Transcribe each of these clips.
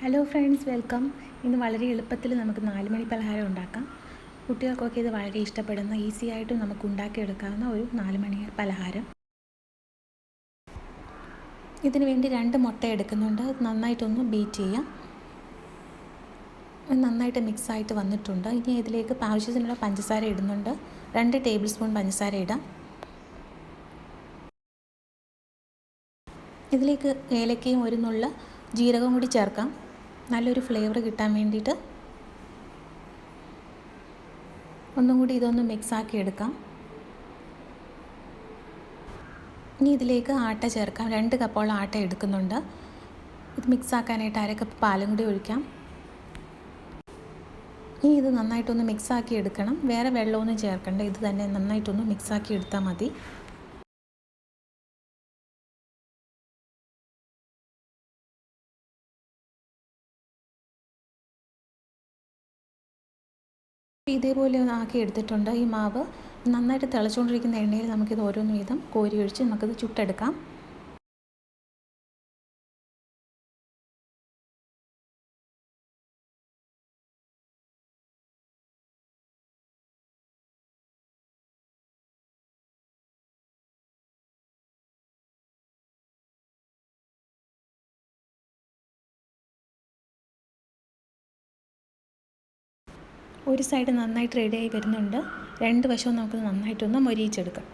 Hello friends, welcome. ഇന്ന് വളരെ എളുപ്പത്തിൽ നമുക്ക് 4 മണി പലഹാരം ഉണ്ടാക്കാം. കുട്ടികൾക്കൊക്കെ ഇത് വളരെ ഇഷ്ടപ്പെടുന്ന, ഈസി ആയിട്ടും നമുക്ക് ഉണ്ടാക്കിയെടുക്കാവുന്ന ഒരു 4 മണി പലഹാരം. ഇതിനു വേണ്ടി 2 മുട്ട എടുക്കുന്നുണ്ട്. നന്നായിട്ടൊന്ന് ബീറ്റ് ചെയ്യാം. നന്നായിട്ട് മിക്സായിട്ട് വന്നിട്ടുണ്ട്. ഇനി ഇതിലേക്ക് ആവശ്യത്തിനുള്ള പഞ്ചസാര ഇടുന്നുണ്ട്. 2 ടേബിൾ സ്പൂൺ പഞ്ചസാര ഇടാം. ഇതിലേക്ക് ഏലക്കയും ഒരു നുള്ള ജീരകവും കൂടി ചേർക്കാം, നല്ലൊരു ഫ്ലേവർ കിട്ടാൻ വേണ്ടിയിട്ട്. ഒന്നും കൂടി ഇതൊന്ന് മിക്സാക്കി എടുക്കാം. ഇനി ഇതിലേക്ക് ആട്ട ചേർക്കാം. 2 കപ്പോളം ആട്ട എടുക്കുന്നുണ്ട്. ഇത് മിക്സാക്കാനായിട്ട് 1/2 കപ്പ് പാലും കൂടി ഒഴിക്കാം. ഇനി ഇത് നന്നായിട്ടൊന്ന് മിക്സാക്കി എടുക്കണം. വേറെ വെള്ളമൊന്നും ചേർക്കണ്ട, ഇത് തന്നെ നന്നായിട്ടൊന്ന് മിക്സാക്കി എടുത്താൽ മതി. ഇതേപോലെ ഒന്ന് ആക്കി എടുത്തിട്ടുണ്ട്. ഈ മാവ് നന്നായിട്ട് തിളച്ചുകൊണ്ടിരിക്കുന്ന എണ്ണയിൽ നമുക്കിത് ഓരോന്ന് വീതം കോരി ഒഴിച്ച് നമുക്കിത് ചുട്ടെടുക്കാം. ഒരു സൈഡ് നന്നായിട്ട് റെഡിയായി വരുന്നുണ്ട്. 2 വശവും നമുക്ക് നന്നായിട്ടൊന്ന് മൊരിയിച്ചെടുക്കാം.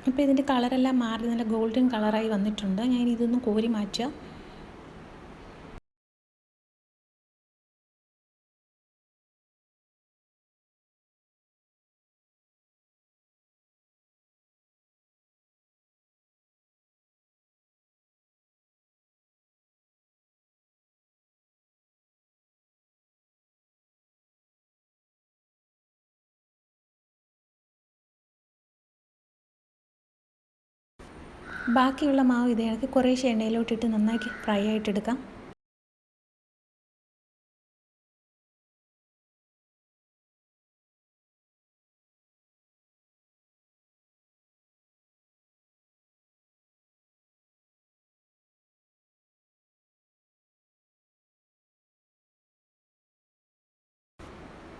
ഇപ്പോൾ ഇതിൻ്റെ കളറെല്ലാം മാറി നല്ല ഗോൾഡൻ കളറായി വന്നിട്ടുണ്ട്. ഞാൻ ഇതൊന്ന് കോരി മാറ്റുക. ബാക്കിയുള്ള മാവ് ഇതേ കണക്ക് കുറേശ്ശെ എണ്ണയിലോട്ടിട്ട് നന്നാക്കി ഫ്രൈ ആയിട്ടെടുക്കാം.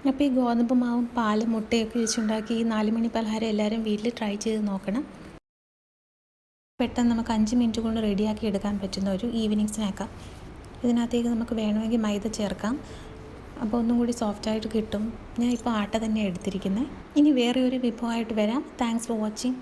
അപ്പോൾ ഈ ഗോതമ്പ് മാവും പാലും മുട്ടയൊക്കെ വെച്ചുണ്ടാക്കി ഈ 4 മണി പലഹാരം എല്ലാവരും വീട്ടിൽ ട്രൈ ചെയ്ത് നോക്കണം. പെട്ടെന്ന് നമുക്ക് 5 മിനിറ്റ് കൊണ്ട് റെഡിയാക്കി എടുക്കാൻ പറ്റുന്ന ഒരു ഈവനിങ് സ്നാക്കാണ്. ഇതിനകത്തേക്ക് നമുക്ക് വേണമെങ്കിൽ മൈദ ചേർക്കാം, അപ്പോൾ ഒന്നും കൂടി സോഫ്റ്റായിട്ട് കിട്ടും. ഞാൻ ഇപ്പോൾ ആട്ട തന്നെയാണ് എടുത്തിരിക്കുന്നത്. ഇനി വേറെ ഒരു വിഭവമായിട്ട് വരാം. Thanks for watching.